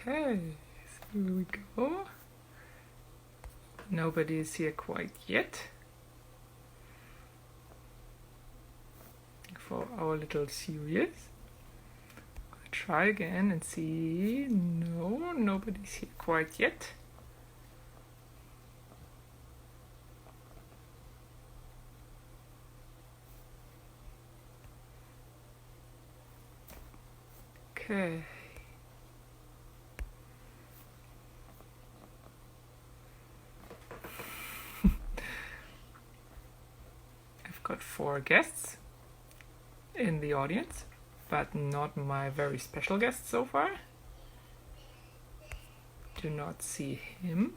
Okay, so here we go. Nobody is here quite yet for our little series. I'll try again and see. No, nobody's here quite yet. Okay. I've got 4 guests in the audience, but not my very special guest so far. Do not see him.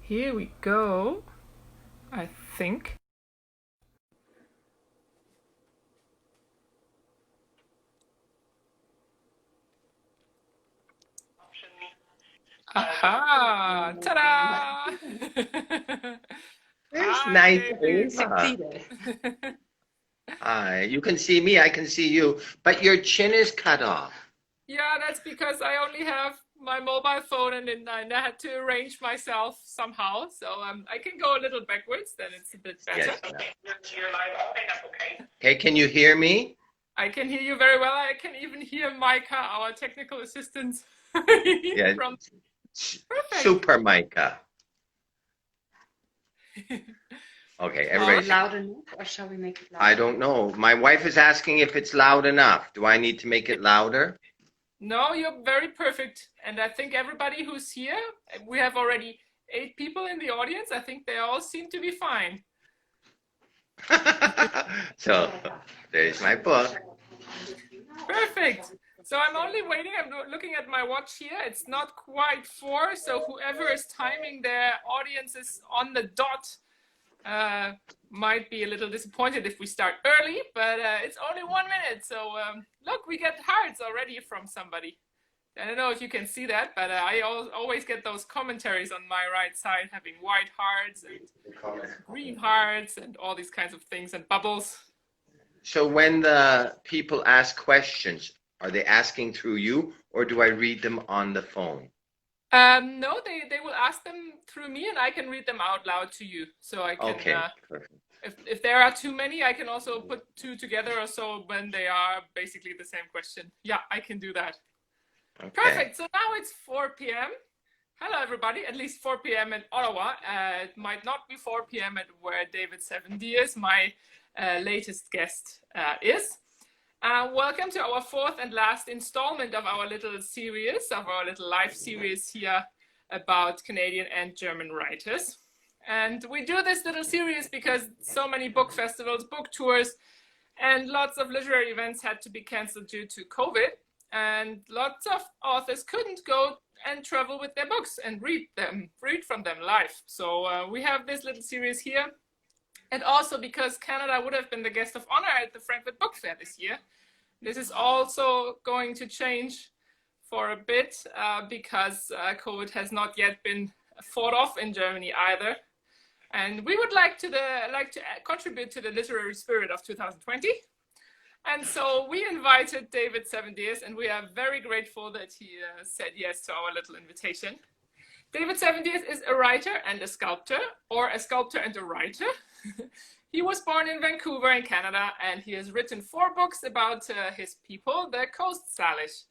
Here we go, I think. Aha! Ta-da! There's Hi, nice David. succeeded. Hi, you can see me, I can see you, but your chin is cut off. Yeah, that's because I only have my mobile phone and then I had to arrange myself somehow. So I can go a little backwards, then it's a bit better. Yes. You're live. Okay, that's okay. Okay, can you hear me? I can hear you very well. I can even hear Micah, our technical assistant. Yeah. From... Super Micah. Okay, everybody. Loud enough, or shall we make it louder? I don't know. My wife is asking if it's loud enough. Do I need to make it louder? No, you're very perfect. And I think everybody who's here, we have already 8 people in the audience. I think they all seem to be fine. So there's my book. Perfect. So I'm only waiting. I'm looking at my watch here. It's not quite 4. So whoever is timing their audiences on the dot might be a little disappointed if we start early, but it's only 1 minute. So look, we get hearts already from somebody. I don't know if you can see that, but I always get those commentaries on my right side having white hearts and green hearts and all these kinds of things and bubbles. So when the people ask questions, are they asking through you or do I read them on the phone? No, they will ask them through me and I can read them out loud to you. So I can, okay, if there are too many, I can also put 2 together or so when they are basically the same question. Yeah, I can do that. Okay. Perfect. So now it's 4 p.m. Hello, everybody. At least 4 p.m. in Ottawa. It might not be 4 p.m. at where David 70 is, my latest guest is. Welcome to our 4th and last installment of our little series, of our little live series here about Canadian and German writers. And we do this little series because so many book festivals, book tours, and lots of literary events had to be canceled due to COVID. And lots of authors couldn't go and travel with their books and read from them live. So we have this little series here. And also because Canada would have been the guest of honor at the Frankfurt Book Fair this year. This is also going to change for a bit because COVID has not yet been fought off in Germany either. And we would like to contribute to the literary spirit of 2020. And so we invited David 70 and we are very grateful that he said yes to our little invitation. David 70 is a writer and a sculptor, or a sculptor and a writer. He was born in Vancouver in Canada, and he has written 4 books about his people, the Coast Salish.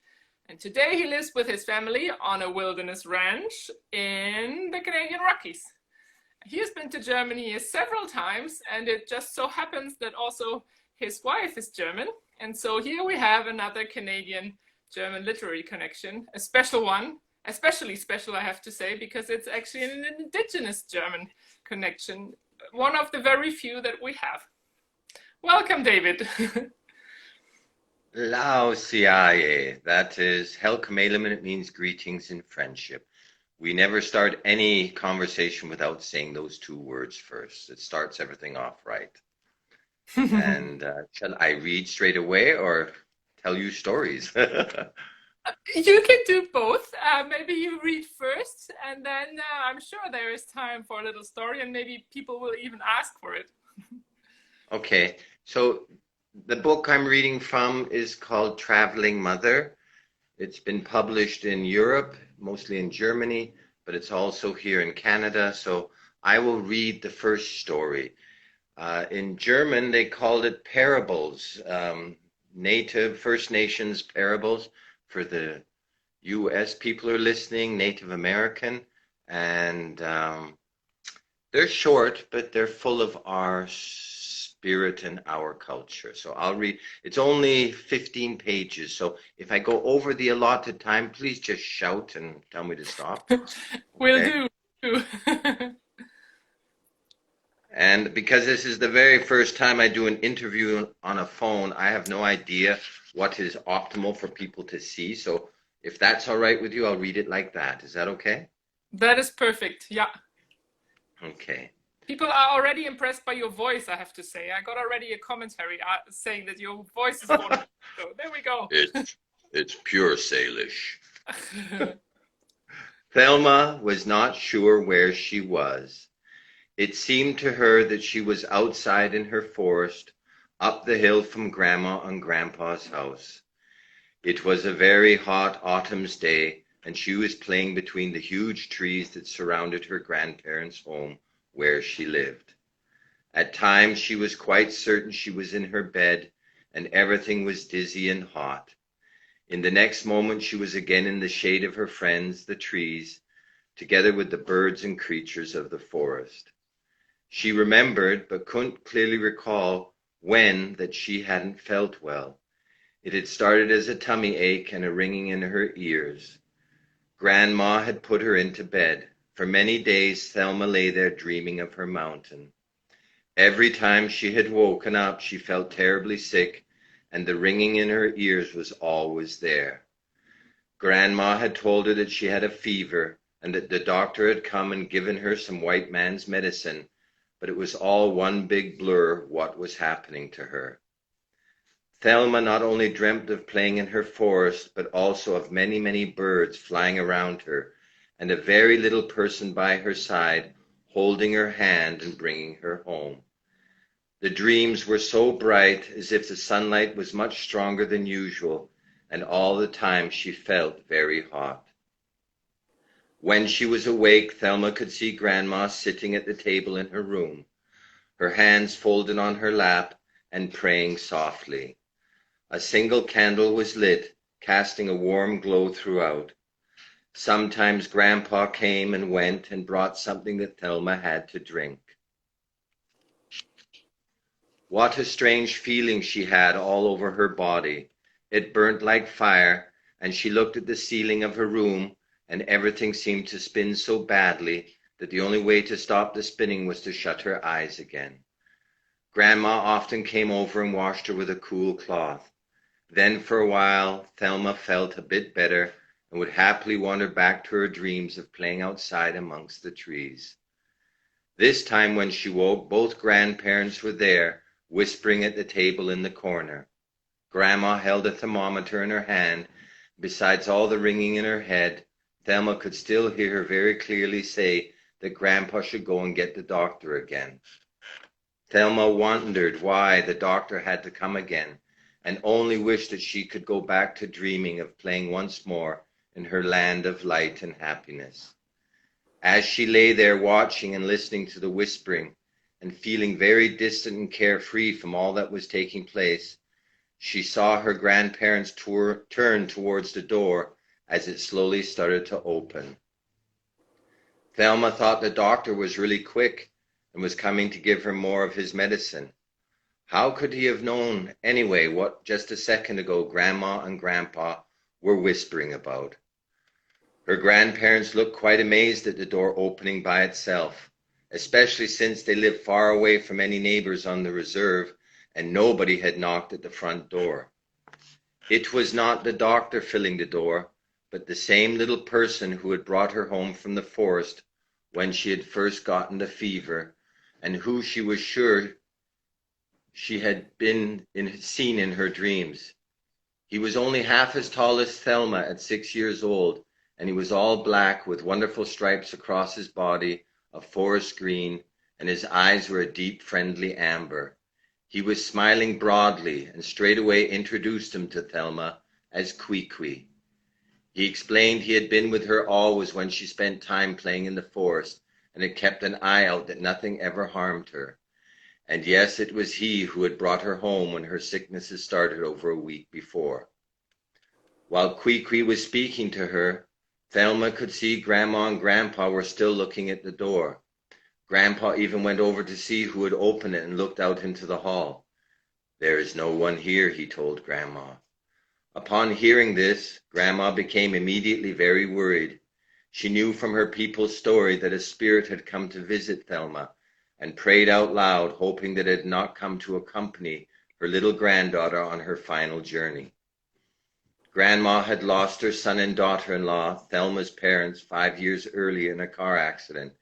And today he lives with his family on a wilderness ranch in the Canadian Rockies. He has been to Germany several times, and it just so happens that also his wife is German. And so here we have another Canadian-German literary connection, a special one. Especially special, I have to say, because it's actually an indigenous German connection, one of the very few that we have. Welcome, David. Lao Siaye, that is Helkamelim, and it means greetings in friendship. We never start any conversation without saying those two words first. It starts everything off right. And shall I read straight away or tell you stories? You can do both. Maybe you read first, and then I'm sure there is time for a little story, and maybe people will even ask for it. Okay, so the book I'm reading from is called Traveling Mother. It's been published in Europe, mostly in Germany, but it's also here in Canada. So I will read the first story. In German, they called it parables, Native First Nations parables for the U.S. people who are listening, Native American. And they're short, but they're full of our spirit and our culture. So I'll read. It's only 15 pages. So if I go over the allotted time, please just shout and tell me to stop. Will Okay? do. And because this is the very first time I do an interview on a phone, I have no idea what is optimal for people to see. So if that's all right with you, I'll read it like that. Is that okay? That is perfect. Yeah. Okay. People are already impressed by your voice, I have to say. I got already a commentary saying that your voice is wonderful. So there we go. It's pure Salish. Thelma was not sure where she was. It seemed to her that she was outside in her forest, up the hill from Grandma and Grandpa's house. It was a very hot autumn's day, and she was playing between the huge trees that surrounded her grandparents' home where she lived. At times she was quite certain she was in her bed, and everything was dizzy and hot. In the next moment she was again in the shade of her friends, the trees, together with the birds and creatures of the forest. She remembered, but couldn't clearly recall when, that she hadn't felt well. It had started as a tummy ache and a ringing in her ears. Grandma had put her into bed. For many days Thelma lay there dreaming of her mountain. Every time she had woken up she felt terribly sick, and the ringing in her ears was always there. Grandma had told her that she had a fever, and that the doctor had come and given her some white man's medicine, but it was all one big blur what was happening to her. Thelma not only dreamt of playing in her forest, but also of many, many birds flying around her, and a very little person by her side, holding her hand and bringing her home. The dreams were so bright, as if the sunlight was much stronger than usual, and all the time she felt very hot. When she was awake, Thelma could see Grandma sitting at the table in her room, her hands folded on her lap and praying softly. A single candle was lit, casting a warm glow throughout. Sometimes Grandpa came and went and brought something that Thelma had to drink. What a strange feeling she had all over her body. It burnt like fire, and she looked at the ceiling of her room, and everything seemed to spin so badly that the only way to stop the spinning was to shut her eyes again. Grandma often came over and washed her with a cool cloth. Then for a while Thelma felt a bit better and would happily wander back to her dreams of playing outside amongst the trees. This time when she woke, both grandparents were there, whispering at the table in the corner. Grandma held a thermometer in her hand. Besides all the ringing in her head, Thelma could still hear her very clearly say that Grandpa should go and get the doctor again. Thelma wondered why the doctor had to come again, and only wished that she could go back to dreaming of playing once more in her land of light and happiness. As she lay there watching and listening to the whispering, and feeling very distant and carefree from all that was taking place, she saw her grandparents turn towards the door as it slowly started to open. Thelma thought the doctor was really quick and was coming to give her more of his medicine. How could he have known anyway what just a second ago Grandma and Grandpa were whispering about? Her grandparents looked quite amazed at the door opening by itself, especially since they lived far away from any neighbors on the reserve, and nobody had knocked at the front door. It was not the doctor filling the door, but the same little person who had brought her home from the forest when she had first gotten the fever, and who she was sure she had seen in her dreams. He was only half as tall as Thelma at 6 years old, and he was all black with wonderful stripes across his body of forest green, and his eyes were a deep, friendly amber. He was smiling broadly, and straightway introduced him to Thelma as Kwee-Kwee. He explained he had been with her always when she spent time playing in the forest, and had kept an eye out that nothing ever harmed her. And yes, it was he who had brought her home when her sickness had started over a week before. While Kwee-Kwee was speaking to her, Thelma could see Grandma and Grandpa were still looking at the door. Grandpa even went over to see who had opened it and looked out into the hall. "There is no one here," he told Grandma. Upon hearing this, Grandma became immediately very worried. She knew from her people's story that a spirit had come to visit Thelma, and prayed out loud, hoping that it had not come to accompany her little granddaughter on her final journey. Grandma had lost her son and daughter-in-law, Thelma's parents, 5 years earlier in a car accident,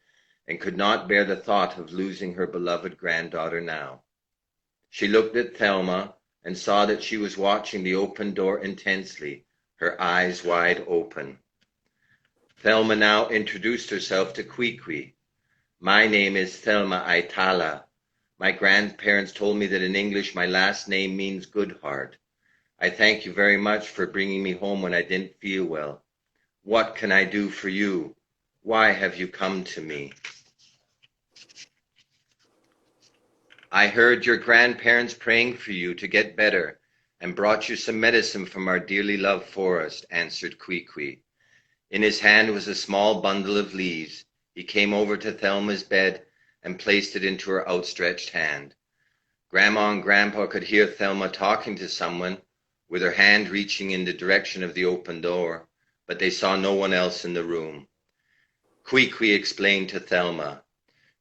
and could not bear the thought of losing her beloved granddaughter now. She looked at Thelma and saw that she was watching the open door intensely, her eyes wide open. Thelma now introduced herself to Kwee-Kwee. "My name is Thelma Aitala. My grandparents told me that in English my last name means good heart. I thank you very much for bringing me home when I didn't feel well. What can I do for you? Why have you come to me?" "I heard your grandparents praying for you to get better, and brought you some medicine from our dearly loved forest," answered Kwee-Kwee. In his hand was a small bundle of leaves. He came over to Thelma's bed and placed it into her outstretched hand. Grandma and Grandpa could hear Thelma talking to someone, with her hand reaching in the direction of the open door, but they saw no one else in the room. Kwee-Kwee explained to Thelma,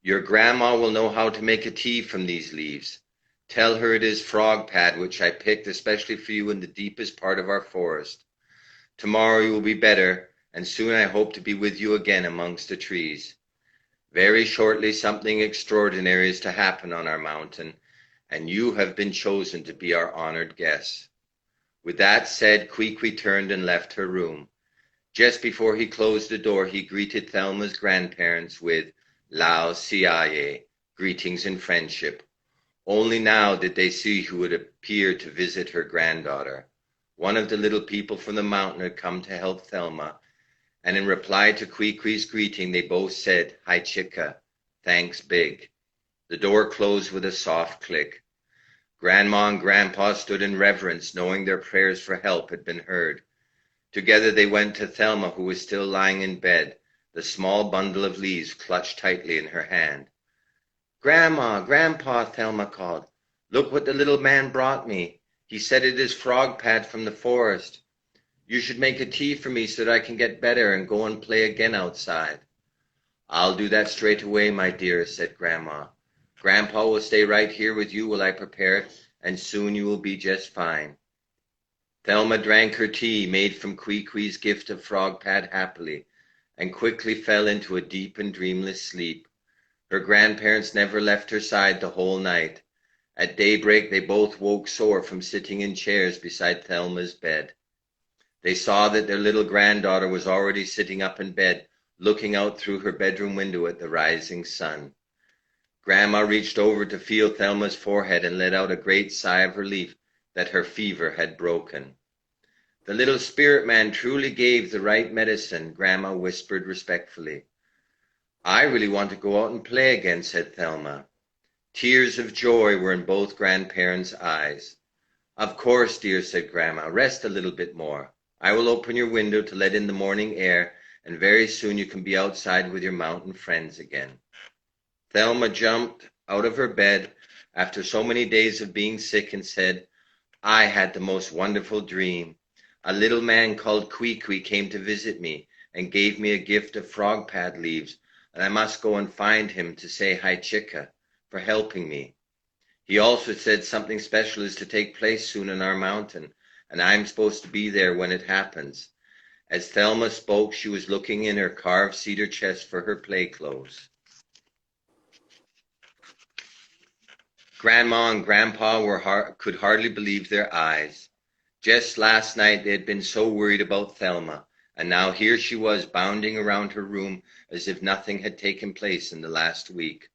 "Your grandma will know how to make a tea from these leaves. Tell her it is frog pad, which I picked especially for you in the deepest part of our forest. Tomorrow you will be better, and soon I hope to be with you again amongst the trees. Very shortly something extraordinary is to happen on our mountain, and you have been chosen to be our honored guests." With that said, Kwee-Kwee turned and left her room. Just before he closed the door, he greeted Thelma's grandparents with "Lao Siaye," greetings and friendship. Only now did they see who had appeared to visit her granddaughter. One of the little people from the mountain had come to help Thelma, and in reply to Kwee-Kwee's greeting, they both said, "Hi Chika, thanks big." The door closed with a soft click. Grandma and Grandpa stood in reverence, knowing their prayers for help had been heard. Together they went to Thelma, who was still lying in bed, the small bundle of leaves clutched tightly in her hand. "Grandma, Grandpa," Thelma called, "look what the little man brought me. He said it is frog pad from the forest. You should make a tea for me so that I can get better and go and play again outside." "I'll do that straight away, my dearest," said Grandma. "Grandpa will stay right here with you while I prepare it, and soon you will be just fine." Thelma drank her tea, made from Kwee-Kwee's gift of frog pad, happily, and quickly fell into a deep and dreamless sleep. Her grandparents never left her side the whole night. At daybreak they both woke sore from sitting in chairs beside Thelma's bed. They saw that their little granddaughter was already sitting up in bed, looking out through her bedroom window at the rising sun. Grandma reached over to feel Thelma's forehead and let out a great sigh of relief that her fever had broken. "The little spirit man truly gave the right medicine," Grandma whispered respectfully. "I really want to go out and play again," said Thelma. Tears of joy were in both grandparents' eyes. "Of course, dear," said Grandma. "Rest a little bit more. I will open your window to let in the morning air, and very soon you can be outside with your mountain friends again." Thelma jumped out of her bed after so many days of being sick and said, "I had the most wonderful dream. A little man called Kwee-Kwee came to visit me and gave me a gift of frog pad leaves, and I must go and find him to say hi Chika for helping me. He also said something special is to take place soon in our mountain, and I'm supposed to be there when it happens. As Thelma spoke, she was looking in her carved cedar chest for her play clothes. Grandma and Grandpa could hardly believe their eyes. Just last night they had been so worried about Thelma, and now here she was bounding around her room as if nothing had taken place in the last week.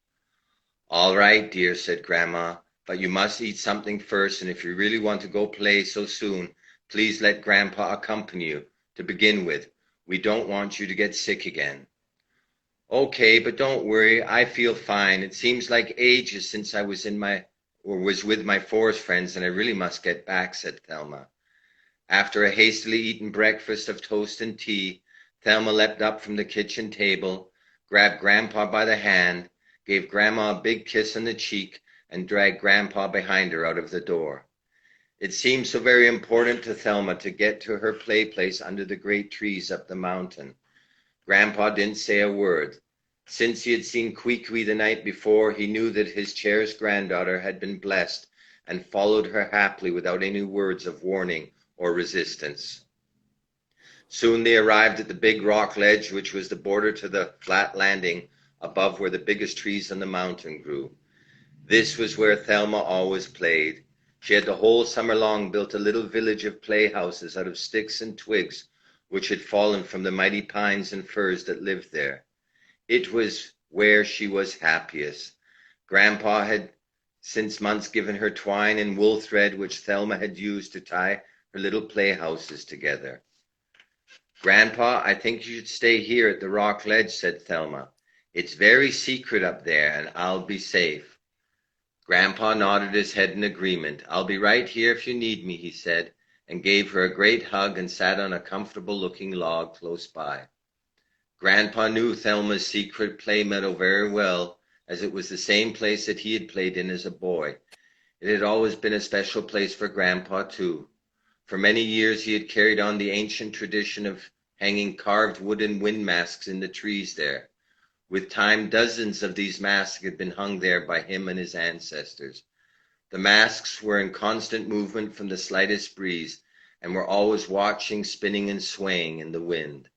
"All right, dear," said Grandma, "but you must eat something first, and if you really want to go play so soon, please let Grandpa accompany you. To begin with, we don't want you to get sick again." "Okay, but don't worry, I feel fine. It seems like ages since I was with my forest friends, and I really must get back," said Thelma. After a hastily eaten breakfast of toast and tea, Thelma leapt up from the kitchen table, grabbed Grandpa by the hand, gave Grandma a big kiss on the cheek, and dragged Grandpa behind her out of the door. It seemed so very important to Thelma to get to her play place under the great trees up the mountain. Grandpa didn't say a word. Since he had seen Kwee-Kwee the night before, he knew that his cherished granddaughter had been blessed and followed her happily without any words of warning or resistance. Soon they arrived at the big rock ledge, which was the border to the flat landing above where the biggest trees on the mountain grew. This was where Thelma always played. She had the whole summer long built a little village of playhouses out of sticks and twigs which had fallen from the mighty pines and firs that lived there. It was where she was happiest. Grandpa had since months given her twine and wool thread which Thelma had used to tie her little playhouses together. "Grandpa, I think you should stay here at the rock ledge," said Thelma. "It's very secret up there, and I'll be safe." Grandpa nodded his head in agreement. "I'll be right here if you need me," he said, and gave her a great hug and sat on a comfortable-looking log close by. Grandpa knew Thelma's secret play meadow very well, as it was the same place that he had played in as a boy. It had always been a special place for Grandpa, too. For many years he had carried on the ancient tradition of hanging carved wooden wind masks in the trees there. With time, dozens of these masks had been hung there by him and his ancestors. The masks were in constant movement from the slightest breeze, and were always watching, spinning, and swaying in the wind.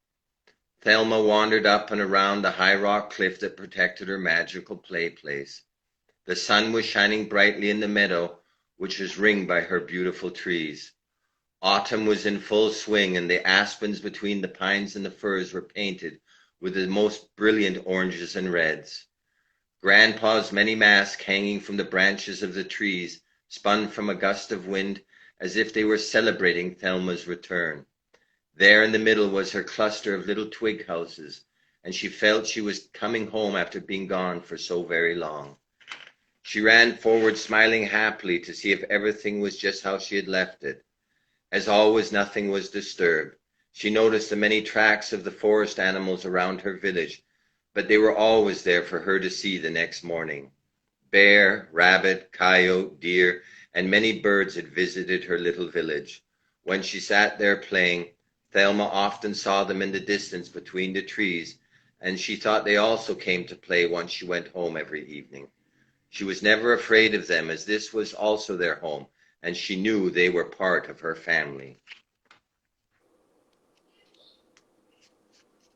Thelma wandered up and around the high rock cliff that protected her magical play place. The sun was shining brightly in the meadow, which was ringed by her beautiful trees. Autumn was in full swing, and the aspens between the pines and the firs were painted with the most brilliant oranges and reds. Grandpa's many masks hanging from the branches of the trees spun from a gust of wind as if they were celebrating Thelma's return. There in the middle was her cluster of little twig houses, and she felt she was coming home after being gone for so very long. She ran forward, smiling happily to see if everything was just how she had left it. As always, nothing was disturbed. She noticed the many tracks of the forest animals around her village, but they were always there for her to see the next morning. Bear, rabbit, coyote, deer, and many birds had visited her little village. When she sat there playing, Thelma often saw them in the distance between the trees, and she thought they also came to play once she went home every evening. She was never afraid of them, as this was also their home, and she knew they were part of her family.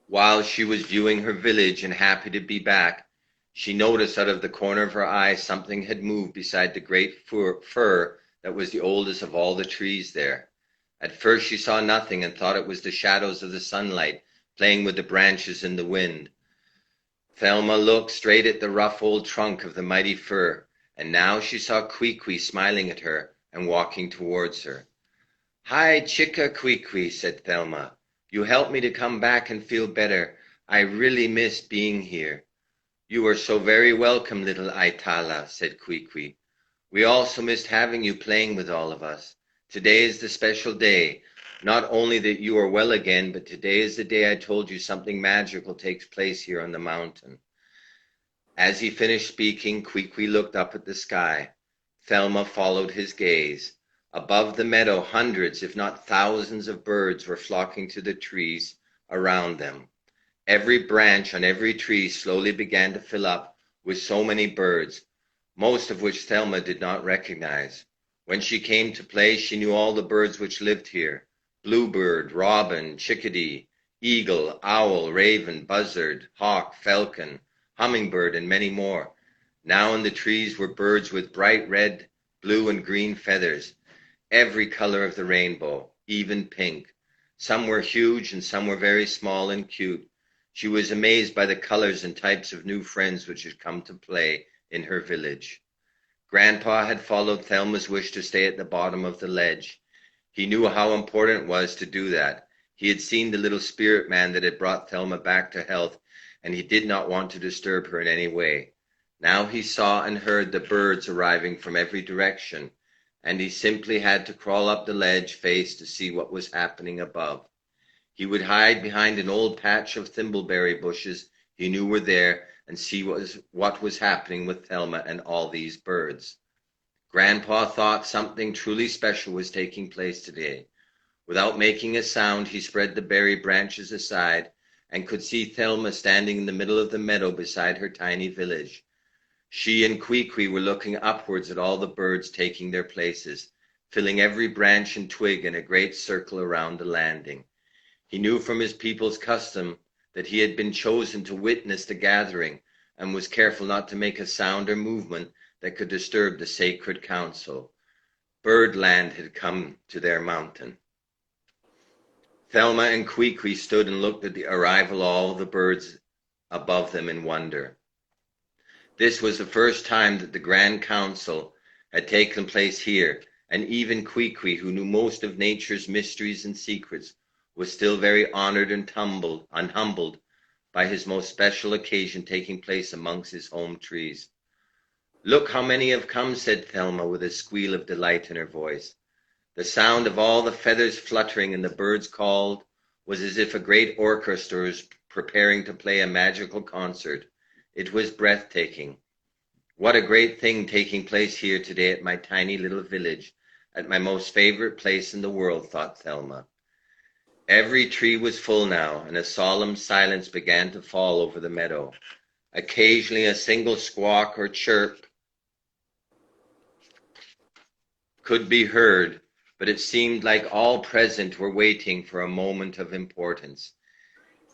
While she was viewing her village and happy to be back, she noticed out of the corner of her eye something had moved beside the great fir that was the oldest of all the trees there. At first she saw nothing and thought it was the shadows of the sunlight playing with the branches in the wind. Thelma looked straight at the rough old trunk of the mighty fir, and now she saw Kwee-Kwee smiling at her and walking towards her. "Hi, Chicka Kwee-Kwee," said Thelma. "You helped me to come back and feel better. I really missed being here." "You are so very welcome, little Aitala," said Kwee-Kwee. "We also missed having you playing with all of us. Today is the special day. Not only that you are well again, but today is the day I told you something magical takes place here on the mountain." As he finished speaking, Kwee-Kwee looked up at the sky. Thelma followed his gaze. Above the meadow, hundreds, if not thousands of birds were flocking to the trees around them. Every branch on every tree slowly began to fill up with so many birds, most of which Thelma did not recognize. When she came to play, she knew all the birds which lived here: bluebird, robin, chickadee, eagle, owl, raven, buzzard, hawk, falcon, hummingbird, and many more. Now in the trees were birds with bright red, blue, and green feathers, every color of the rainbow, even pink. Some were huge and some were very small and cute. She was amazed by the colors and types of new friends which had come to play in her village. Grandpa had followed Thelma's wish to stay at the bottom of the ledge. He knew how important it was to do that. He had seen the little spirit man that had brought Thelma back to health, and he did not want to disturb her in any way. Now he saw and heard the birds arriving from every direction, and he simply had to crawl up the ledge face to see what was happening above. He would hide behind an old patch of thimbleberry bushes he knew were there and see what was happening with Thelma and all these birds. Grandpa thought something truly special was taking place today. Without making a sound, he spread the berry branches aside and could see Thelma standing in the middle of the meadow beside her tiny village. She and Kwee-Kwee were looking upwards at all the birds taking their places, filling every branch and twig in a great circle around the landing. He knew from his people's custom that he had been chosen to witness the gathering and was careful not to make a sound or movement that could disturb the sacred council. Birdland had come to their mountain. Thelma and Kwee-Kwee stood and looked at the arrival of all the birds above them in wonder. This was the first time that the Grand Council had taken place here, and even Kwee-Kwee, who knew most of nature's mysteries and secrets, was still very honored and humbled by his most special occasion taking place amongst his home trees. "Look how many have come," said Thelma with a squeal of delight in her voice. The sound of all the feathers fluttering and the birds called was as if a great orchestra was preparing to play a magical concert. It was breathtaking. What a great thing taking place here today at my tiny little village, at my most favorite place in the world, thought Thelma. Every tree was full now, and a solemn silence began to fall over the meadow. Occasionally a single squawk or chirp could be heard, but it seemed like all present were waiting for a moment of importance.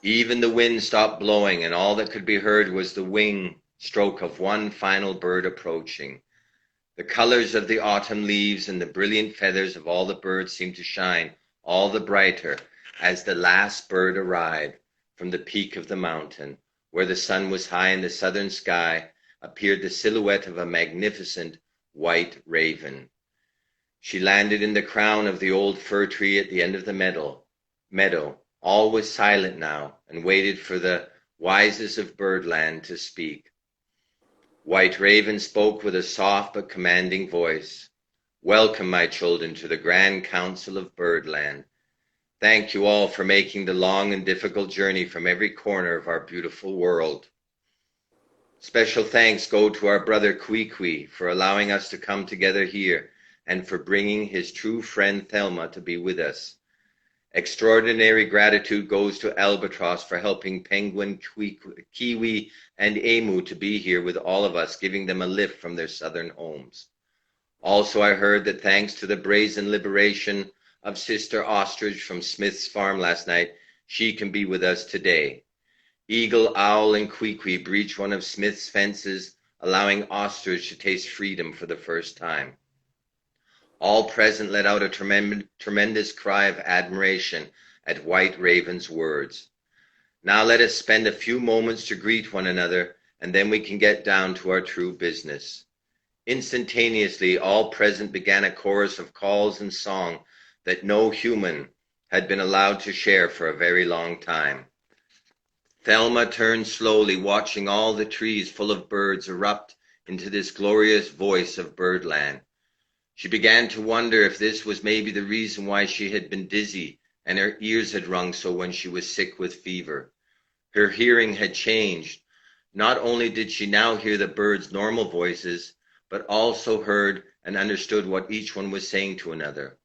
Even the wind stopped blowing, and all that could be heard was the wing stroke of one final bird approaching. The colors of the autumn leaves and the brilliant feathers of all the birds seemed to shine all the brighter as the last bird arrived. From the peak of the mountain, where the sun was high in the southern sky, appeared the silhouette of a magnificent white raven. She landed in the crown of the old fir tree at the end of the meadow. All was silent now, and waited for the wisest of birdland to speak. White Raven spoke with a soft but commanding voice. "Welcome, my children, to the Grand Council of Birdland. Thank you all for making the long and difficult journey from every corner of our beautiful world. Special thanks go to our brother Kwee-Kwee for allowing us to come together here and for bringing his true friend Thelma to be with us. Extraordinary gratitude goes to Albatross for helping Penguin, Kiwi, and Emu to be here with all of us, giving them a lift from their southern homes. Also, I heard that thanks to the brazen liberation of Sister Ostrich from Smith's farm last night, she can be with us today. Eagle, Owl, and Kwee-Kwee breached one of Smith's fences, allowing Ostrich to taste freedom for the first time. All present let out a tremendous cry of admiration at White Raven's words. Now let us spend a few moments to greet one another, and then we can get down to our true business. Instantaneously, all present began a chorus of calls and song that no human had been allowed to share for a very long time. Thelma turned slowly, watching all the trees full of birds erupt into this glorious voice of birdland. She began to wonder if this was maybe the reason why she had been dizzy and her ears had rung so when she was sick with fever. Her hearing had changed. Not only did she now hear the birds' normal voices, but also heard and understood what each one was saying to another.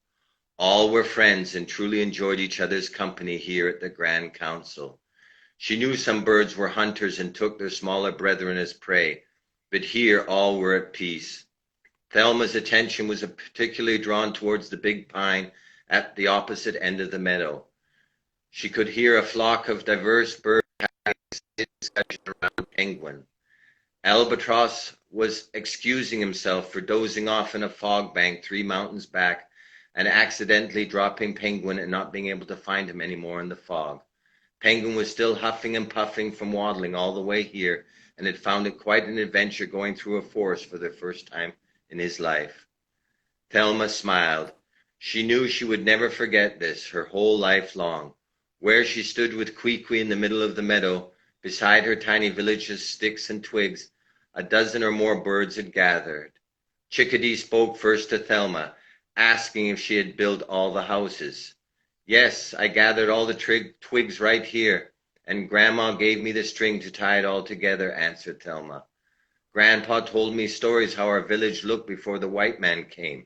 All were friends and truly enjoyed each other's company here at the Grand Council. She knew some birds were hunters and took their smaller brethren as prey, but here all were at peace. Thelma's attention was particularly drawn towards the big pine at the opposite end of the meadow. She could hear a flock of diverse birds having a discussion around Penguin. Albatross was excusing himself for dozing off in a fog bank 3 mountains back and accidentally dropping Penguin and not being able to find him anymore in the fog. Penguin was still huffing and puffing from waddling all the way here and had found it quite an adventure going through a forest for the first time in his life. Thelma smiled. She knew she would never forget this her whole life long. Where she stood with Kwee-Kwee in the middle of the meadow, beside her tiny village of sticks and twigs, a dozen or more birds had gathered. Chickadee spoke first to Thelma, asking if she had built all the houses. Yes, I gathered all the twigs right here, and Grandma gave me the string to tie it all together, answered Thelma. Grandpa told me stories how our village looked before the white man came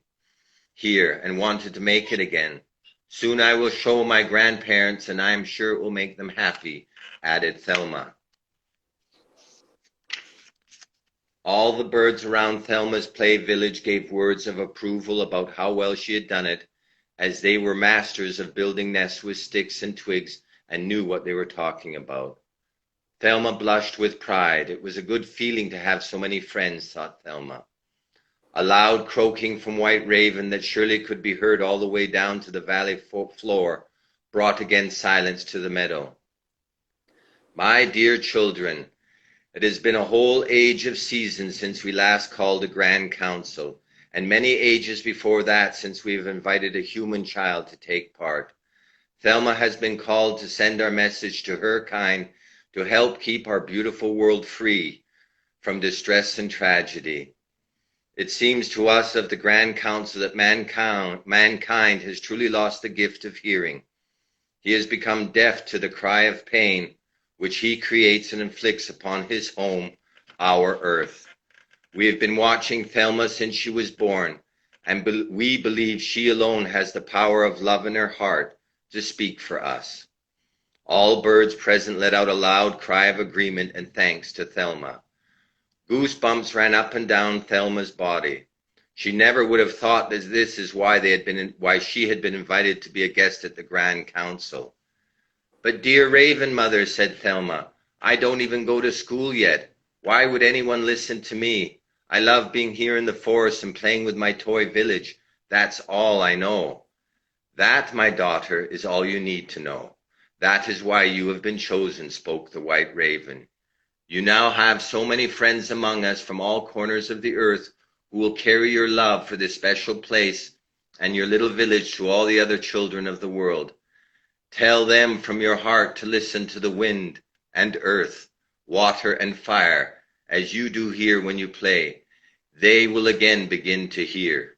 here and wanted to make it again. Soon I will show my grandparents, and I am sure it will make them happy, added Thelma. All the birds around Thelma's play village gave words of approval about how well she had done it, as they were masters of building nests with sticks and twigs and knew what they were talking about. Thelma blushed with pride. It was a good feeling to have so many friends, thought Thelma. A loud croaking from White Raven that surely could be heard all the way down to the valley floor brought again silence to the meadow. My dear children, it has been a whole age of seasons since we last called a grand council, and many ages before that since we have invited a human child to take part. Thelma has been called to send our message to her kind to help keep our beautiful world free from distress and tragedy. It seems to us of the Grand Council that mankind has truly lost the gift of hearing. He has become deaf to the cry of pain which he creates and inflicts upon his home, our earth. We have been watching Thelma since she was born, and we believe she alone has the power of love in her heart to speak for us. All birds present let out a loud cry of agreement and thanks to Thelma. Goosebumps ran up and down Thelma's body. She never would have thought that this is why she had been invited to be a guest at the Grand Council. But dear Raven Mother, said Thelma, I don't even go to school yet. Why would anyone listen to me? I love being here in the forest and playing with my toy village. That's all I know. That, my daughter, is all you need to know. That is why you have been chosen, spoke the White Raven. You now have so many friends among us from all corners of the earth who will carry your love for this special place and your little village to all the other children of the world. Tell them from your heart to listen to the wind and earth, water and fire, as you do here when you play. They will again begin to hear.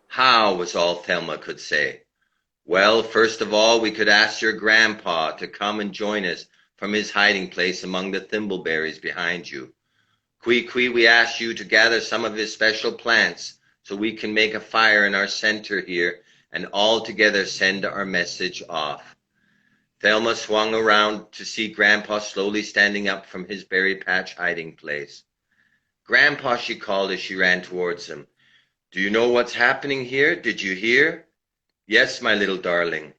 How, was all Thelma could say. Well, first of all, we could ask your grandpa to come and join us from his hiding place among the thimbleberries behind you. Kwee-Kwee, we ask you to gather some of his special plants so we can make a fire in our center here and all together send our message off. Thelma swung around to see Grandpa slowly standing up from his berry patch hiding place. Grandpa, she called as she ran towards him. Do you know what's happening here? Did you hear? Yes, my little darling.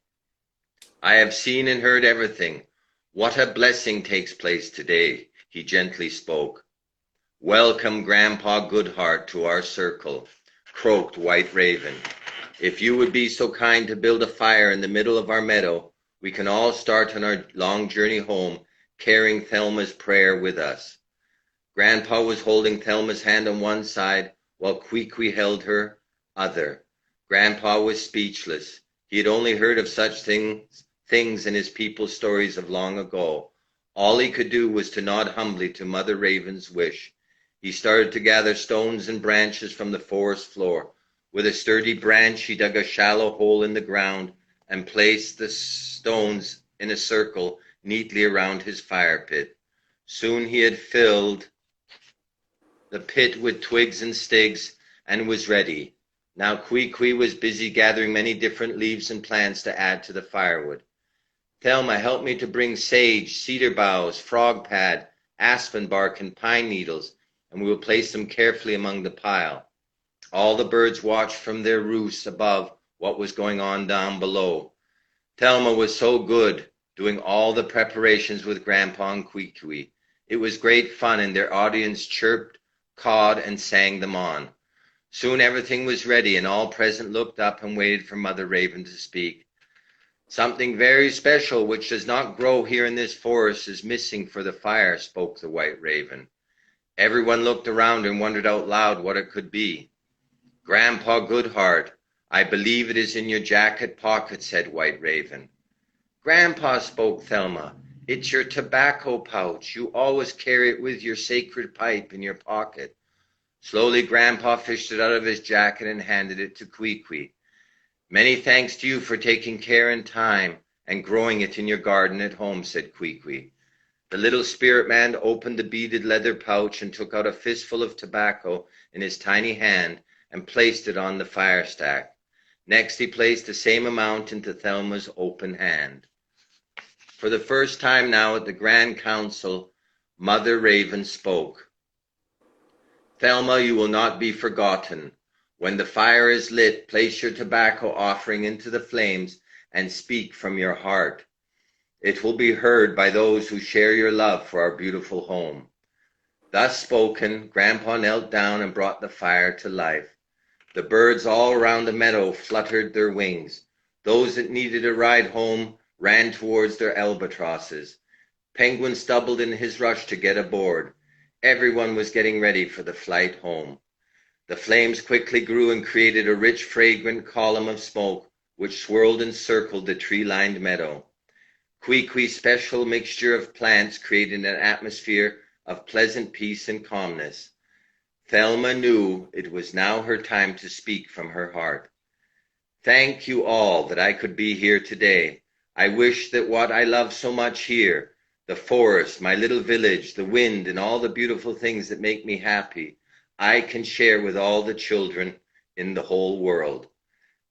I have seen and heard everything. What a blessing takes place today, he gently spoke. Welcome, Grandpa Goodheart, to our circle, croaked White Raven. If you would be so kind to build a fire in the middle of our meadow, we can all start on our long journey home, carrying Thelma's prayer with us. Grandpa was holding Thelma's hand on one side, while Kwee-Kwee held her other. Grandpa was speechless. He had only heard of such things in his people's stories of long ago. All he could do was to nod humbly to Mother Raven's wish. He started to gather stones and branches from the forest floor. With a sturdy branch, he dug a shallow hole in the ground and placed the stones in a circle neatly around his fire pit. Soon he had filled the pit with twigs and sticks and was ready. Now Kwee-Kwee was busy gathering many different leaves and plants to add to the firewood. Thelma, help me to bring sage, cedar boughs, frog pad, aspen bark, and pine needles, and we will place them carefully among the pile. All the birds watched from their roosts above what was going on down below. Thelma was so good, doing all the preparations with Grandpa and Kwee-Kwee. It was great fun, and their audience chirped, cawed, and sang them on. Soon everything was ready, and all present looked up and waited for Mother Raven to speak. "Something very special which does not grow here in this forest is missing for the fire," spoke the White Raven. Everyone looked around and wondered out loud what it could be. "Grandpa Goodheart, I believe it is in your jacket pocket," said White Raven. "Grandpa," spoke Thelma, "it's your tobacco pouch. You always carry it with your sacred pipe in your pocket." Slowly Grandpa fished it out of his jacket and handed it to Kwee-Kwee. "Many thanks to you for taking care and time and growing it in your garden at home," said Kwee-Kwee. The little spirit man opened the beaded leather pouch and took out a fistful of tobacco in his tiny hand and placed it on the fire stack. Next he placed the same amount into Thelma's open hand. For the first time now at the Grand Council, Mother Raven spoke. "Thelma, you will not be forgotten. When the fire is lit, place your tobacco offering into the flames and speak from your heart. It will be heard by those who share your love for our beautiful home." Thus spoken, Grandpa knelt down and brought the fire to life. The birds all around the meadow fluttered their wings. Those that needed a ride home ran towards their albatrosses. Penguin stumbled in his rush to get aboard. Everyone was getting ready for the flight home. The flames quickly grew and created a rich, fragrant column of smoke, which swirled and circled the tree-lined meadow. Kwee-Kwee's special mixture of plants created an atmosphere of pleasant peace and calmness. Thelma knew it was now her time to speak from her heart. "Thank you all that I could be here today. I wish that what I love so much here, the forest, my little village, the wind, and all the beautiful things that make me happy, I can share with all the children in the whole world."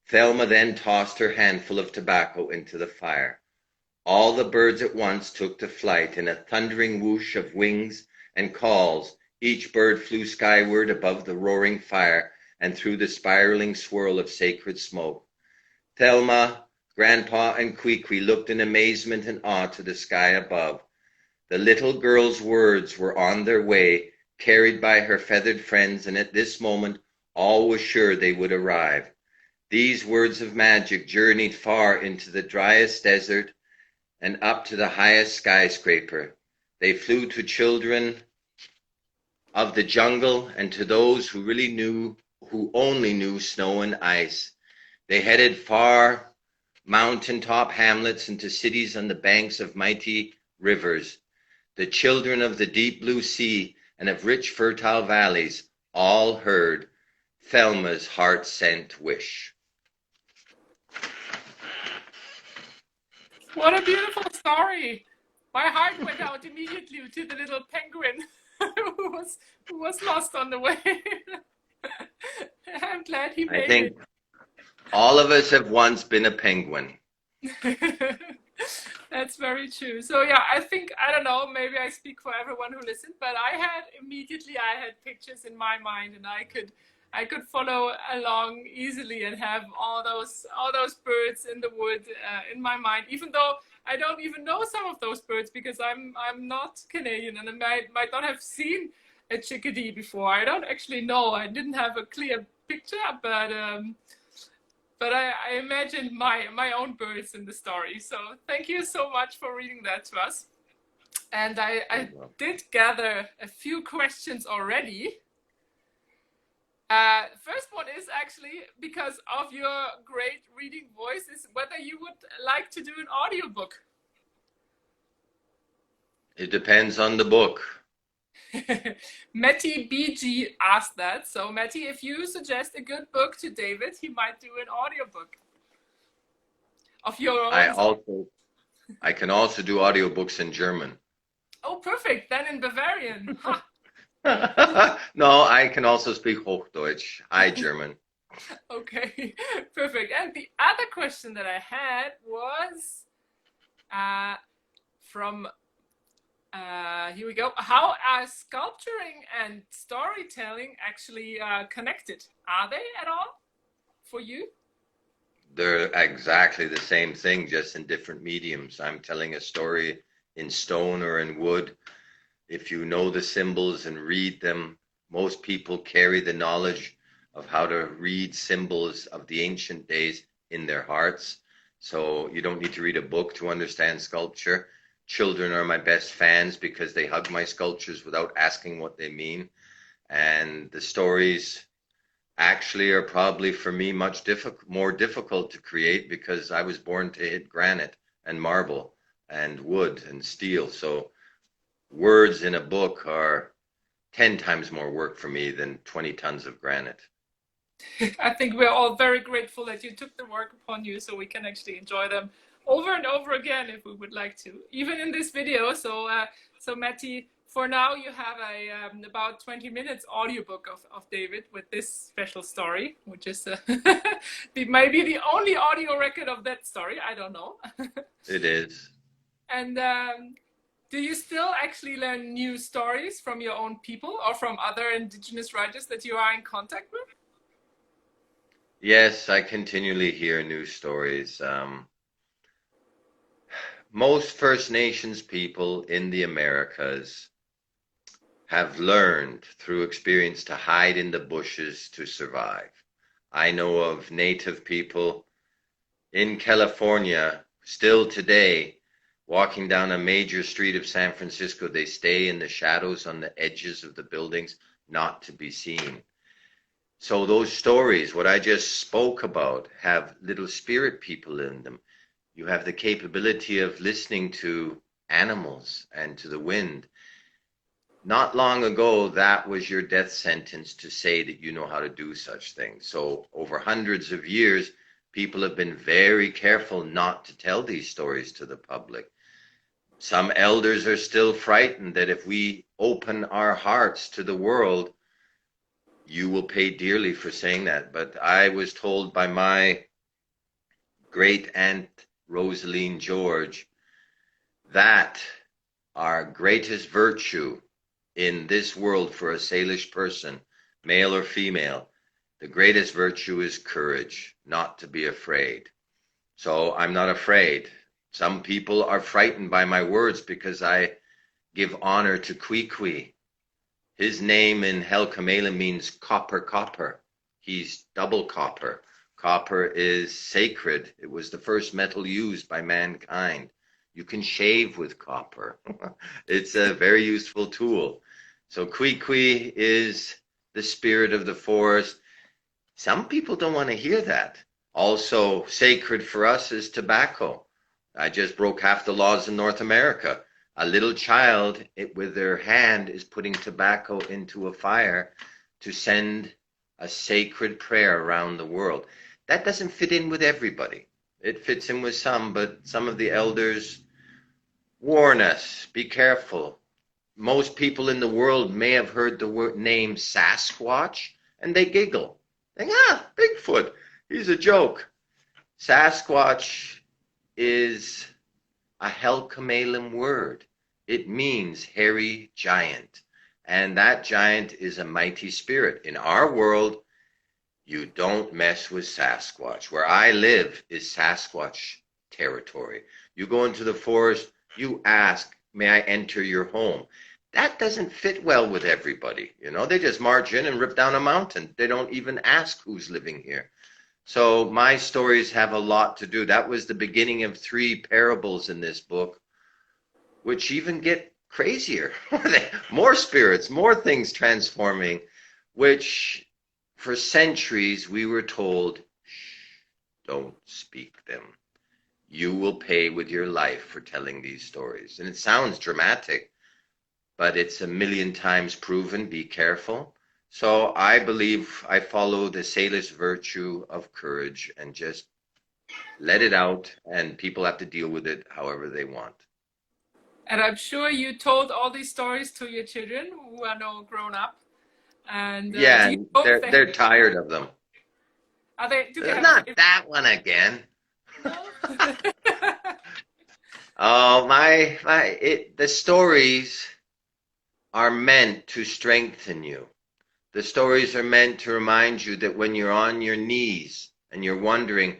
Thelma then tossed her handful of tobacco into the fire. All the birds at once took to flight in a thundering whoosh of wings and calls. Each bird flew skyward above the roaring fire and through the spiraling swirl of sacred smoke. Thelma, Grandpa, and Kwee-Kwee looked in amazement and awe to the sky above. The little girl's words were on their way, carried by her feathered friends, and at this moment all was sure they would arrive. These words of magic journeyed far into the driest desert and up to the highest skyscraper. They flew to children of the jungle and to those who only knew snow and ice. They headed far mountaintop hamlets into cities on the banks of mighty rivers. The children of the deep blue sea and of rich fertile valleys all heard Thelma's heart-sent wish. What a beautiful story. My heart went out immediately to the little penguin who was lost on the way. I'm glad he made it. I think all of us have once been a penguin. That's very true. So yeah, I don't know, maybe I speak for everyone who listened, but I had pictures in my mind, and I could follow along easily and have all those birds in the wood in my mind, even though I don't even know some of those birds because I'm not Canadian and I might not have seen a chickadee before. I don't actually know. I didn't have a clear picture, but I imagined my own birds in the story. So thank you so much for reading that to us. And I did gather a few questions already. First one is actually, because of your great reading voice, is whether you would like to do an audiobook. It depends on the book. Matty BG asked that. So Matty, if you suggest a good book to David, he might do an audiobook of your own. I can also do audiobooks in German. Oh, perfect. Then in Bavarian. No, I can also speak Hochdeutsch, High German. Okay, perfect. And the other question that I had was from, here we go. How are sculpturing and storytelling actually connected? Are they at all for you? They're exactly the same thing, just in different mediums. I'm telling a story in stone or in wood. If you know the symbols and read them, most people carry the knowledge of how to read symbols of the ancient days in their hearts. So you don't need to read a book to understand sculpture. Children are my best fans because they hug my sculptures without asking what they mean. And the stories actually are probably for me much more difficult to create because I was born to hit granite and marble and wood and steel. So words in a book are 10 times more work for me than 20 tons of granite. I think we're all very grateful that you took the work upon you so we can actually enjoy them over and over again if we would like to, even in this video. So, Matty, for now you have a about 20 minutes audiobook of David with this special story, which is maybe the only audio record of that story. I don't know. It is. And do you still actually learn new stories from your own people or from other Indigenous writers that you are in contact with? Yes, I continually hear new stories. Most First Nations people in the Americas have learned through experience to hide in the bushes to survive. I know of Native people in California still today, walking down a major street of San Francisco, they stay in the shadows on the edges of the buildings, not to be seen. So those stories, what I just spoke about, have little spirit people in them. You have the capability of listening to animals and to the wind. Not long ago, that was your death sentence to say that you know how to do such things. So over hundreds of years, people have been very careful not to tell these stories to the public. Some elders are still frightened that if we open our hearts to the world, you will pay dearly for saying that. But I was told by my great aunt Rosaline George that our greatest virtue in this world for a Salish person, male or female, the greatest virtue is courage, not to be afraid. So I'm not afraid. Some people are frightened by my words because I give honor to Kwee. His name in Helkamela means copper, copper. He's double copper. Copper is sacred. It was the first metal used by mankind. You can shave with copper. It's a very useful tool. So Kwee is the spirit of the forest. Some people don't want to hear that. Also, sacred for us is tobacco. I just broke half the laws in North America. A little child with their hand is putting tobacco into a fire to send a sacred prayer around the world. That doesn't fit in with everybody. It fits in with some, but some of the elders warn us, be careful. Most people in the world may have heard the name Sasquatch, and they giggle. Think, Bigfoot, he's a joke. Sasquatch is a Helkamalan word. It means hairy giant. And that giant is a mighty spirit. In our world, you don't mess with Sasquatch. Where I live is Sasquatch territory. You go into the forest, you ask, may I enter your home? That doesn't fit well with everybody. You know, they just march in and rip down a mountain. They don't even ask who's living here. So my stories have a lot to do. That was the beginning of 3 parables in this book, which even get crazier. More spirits, more things transforming, which for centuries we were told, shh, don't speak them. You will pay with your life for telling these stories. And it sounds dramatic, but it's a million times proven, be careful. So I believe I follow the Salish virtue of courage and just let it out, and people have to deal with it however they want. And I'm sure you told all these stories to your children who are now grown up. And yeah, they're tired of them. Are they? Not that one again. No? Oh, the stories are meant to strengthen you. The stories are meant to remind you that when you're on your knees and you're wondering,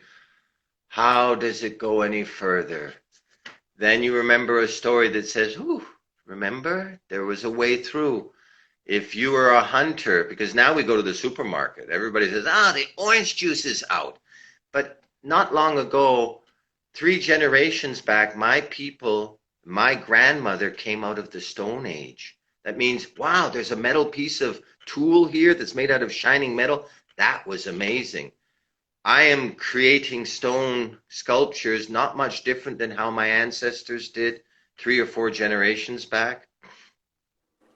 How does it go any further? Then you remember a story that says, ooh, remember, there was a way through. If you are a hunter, because now we go to the supermarket, everybody says, the orange juice is out. But not long ago, 3 generations back, my grandmother came out of the Stone Age. That means, wow, there's a metal piece of tool here that's made out of shining metal. That was amazing. I am creating stone sculptures, not much different than how my ancestors did 3 or 4 generations back.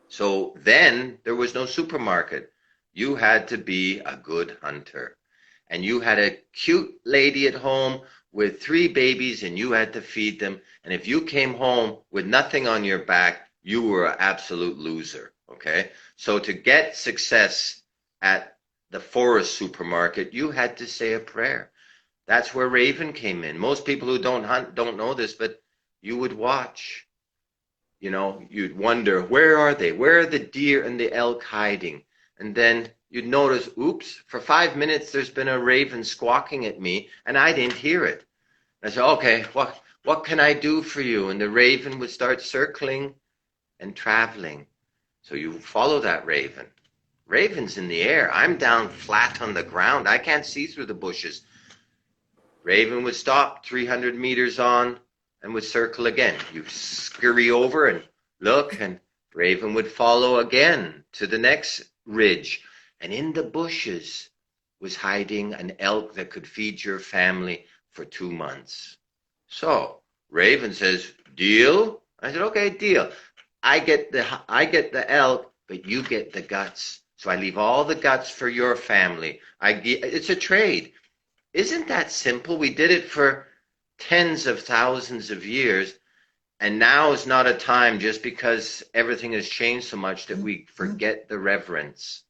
So then there was no supermarket. You had to be a good hunter. And you had a cute lady at home with 3 babies and you had to feed them. And if you came home with nothing on your back, you were an absolute loser. Okay? So to get success at the forest supermarket, you had to say a prayer. That's where Raven came in. Most people who don't hunt don't know this, but you would watch. You know, you'd wonder, where are they? Where are the deer and the elk hiding? And then you'd notice, oops, for 5 minutes there's been a raven squawking at me and I didn't hear it. I said, okay, what can I do for you? And the raven would start circling and traveling. So you follow that raven. Raven's in the air. I'm down flat on the ground. I can't see through the bushes. Raven would stop 300 meters on and would circle again. You scurry over and look, and Raven would follow again to the next ridge. And in the bushes was hiding an elk that could feed your family for 2 months. So Raven says, deal? I said, okay, deal. I get the elk, but you get the guts. So I leave all the guts for your family. It's a trade. Isn't that simple? We did it for tens of thousands of years, and now is not a time, just because everything has changed so much, that we forget the reverence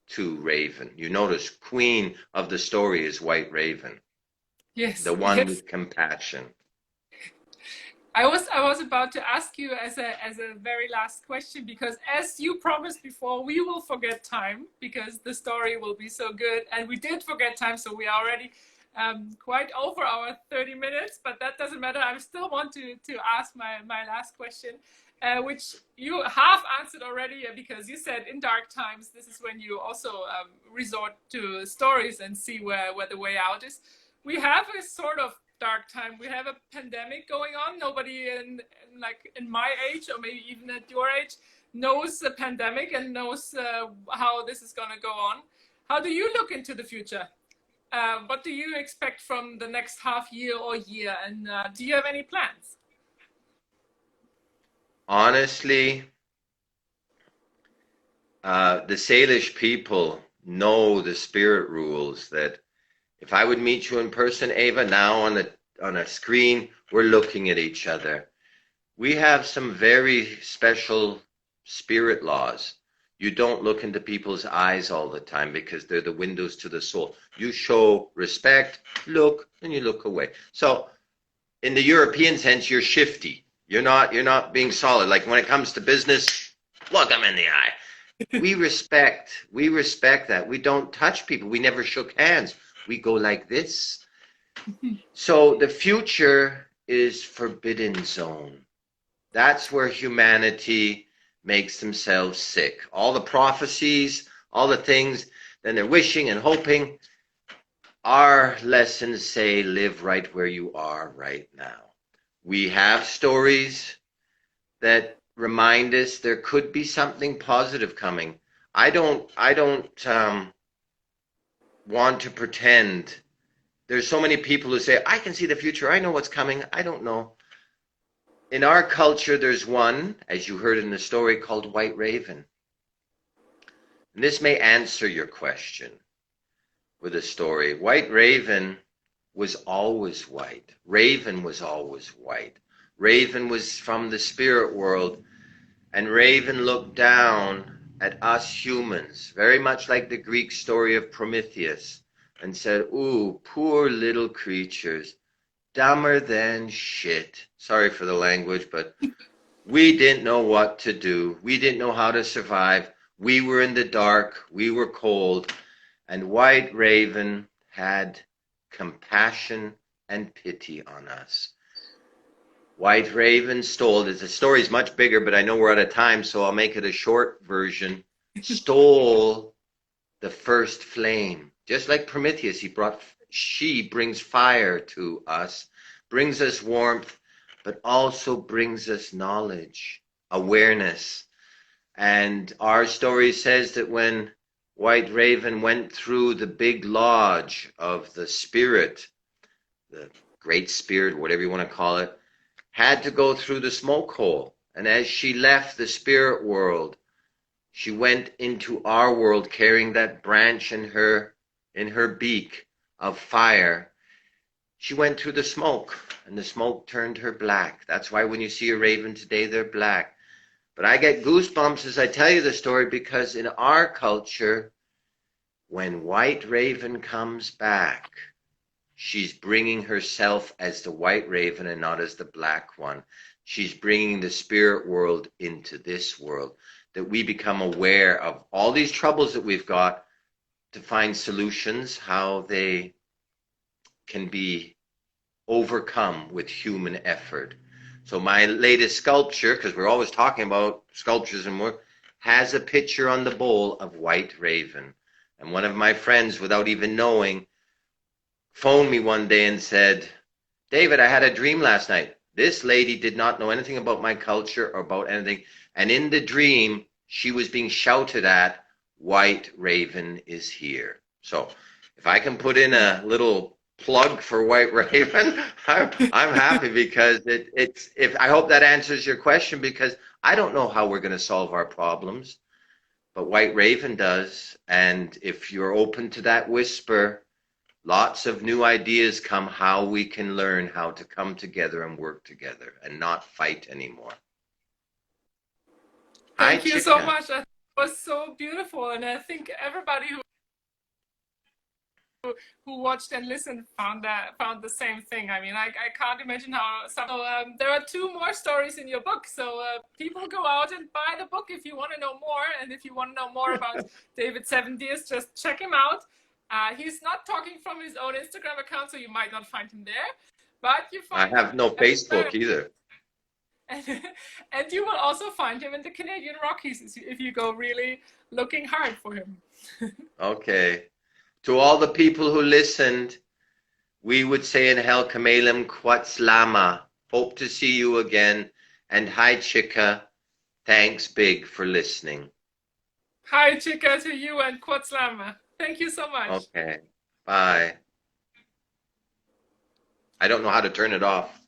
to Raven. You notice queen of the story is White Raven. Yes. The one yes. with compassion. I was about to ask you as a very last question, because as you promised before, we will forget time because the story will be so good, and we did forget time, so we are already quite over our 30 minutes, but that doesn't matter. I still want to ask my last question, which you have answered already, because you said in dark times, this is when you also resort to stories and see where the way out is. We have a sort of dark time. We have a pandemic going on. Nobody in my age, or maybe even at your age, knows the pandemic and knows how this is going to go on. How do you look into the future? What do you expect from the next half year or year? And do you have any plans? Honestly, the Salish people know the spirit rules, that if I would meet you in person, Ava, now on a screen, we're looking at each other. We have some very special spirit laws. You don't look into people's eyes all the time because they're the windows to the soul. You show respect, look, and you look away. So in the European sense, you're shifty. You're not being solid. Like when it comes to business, look them in the eye. We respect that. We don't touch people. We never shook hands. We go like this. So the future is forbidden zone. That's where humanity makes themselves sick. All the prophecies, all the things, then they're wishing and hoping. Our lessons say, live right where you are right now. We have stories that remind us there could be something positive coming. I don't want to pretend. There's so many people who say, I can see the future, I know what's coming. I don't know. In our culture, there's one, as you heard in the story, called White Raven. And this may answer your question with a story. White Raven was always white. Raven was always white. Raven was from the spirit world, and Raven looked down at us humans, very much like the Greek story of Prometheus, and said, ooh, poor little creatures, dumber than shit. Sorry for the language, but we didn't know what to do. We didn't know how to survive. We were in the dark. We were cold. And White Raven had compassion and pity on us. White Raven stole, the story's much bigger, but I know we're out of time, so I'll make it a short version. Stole the first flame. Just like Prometheus, she brings fire to us, brings us warmth, but also brings us knowledge, awareness. And our story says that when White Raven went through the big lodge of the spirit, the great spirit, whatever you want to call it, had to go through the smoke hole. And as she left the spirit world, she went into our world carrying that branch in her beak of fire. She went through the smoke, and the smoke turned her black. That's why when you see a raven today, they're black. But I get goosebumps as I tell you the story, because in our culture, when White Raven comes back, she's bringing herself as the White Raven and not as the black one. She's bringing the spirit world into this world, that we become aware of all these troubles that we've got, to find solutions, how they can be overcome with human effort. So my latest sculpture, because we're always talking about sculptures and work, has a picture on the bowl of White Raven. And one of my friends, without even knowing, phoned me one day and said, David, I had a dream last night. This lady did not know anything about my culture or about anything. And in the dream, she was being shouted at, White Raven is here. So if I can put in a little plug for White Raven, I'm happy, because I hope that answers your question, because I don't know how we're going to solve our problems, but White Raven does. And if you're open to that whisper, lots of new ideas come how we can learn how to come together and work together and not fight anymore. Thank you so much. That was so beautiful, and I think everybody who watched and listened found the same thing. I mean, I can't imagine how. There are 2 more stories in your book, so people go out and buy the book if you want to know more, and if you want to know more about David 7 Deers, just check him out. He's not talking from his own Instagram account, so you might not find him there, but you find. I have no Facebook either. And you will also find him in the Canadian Rockies if you go really looking hard for him. Okay. To all the people who listened, we would say in Hel Kamelem Quatslama. Hope to see you again. And hi, Chika. Thanks big for listening. Hi, Chika, to you and Quatslama. Thank you so much. Okay. Bye. I don't know how to turn it off.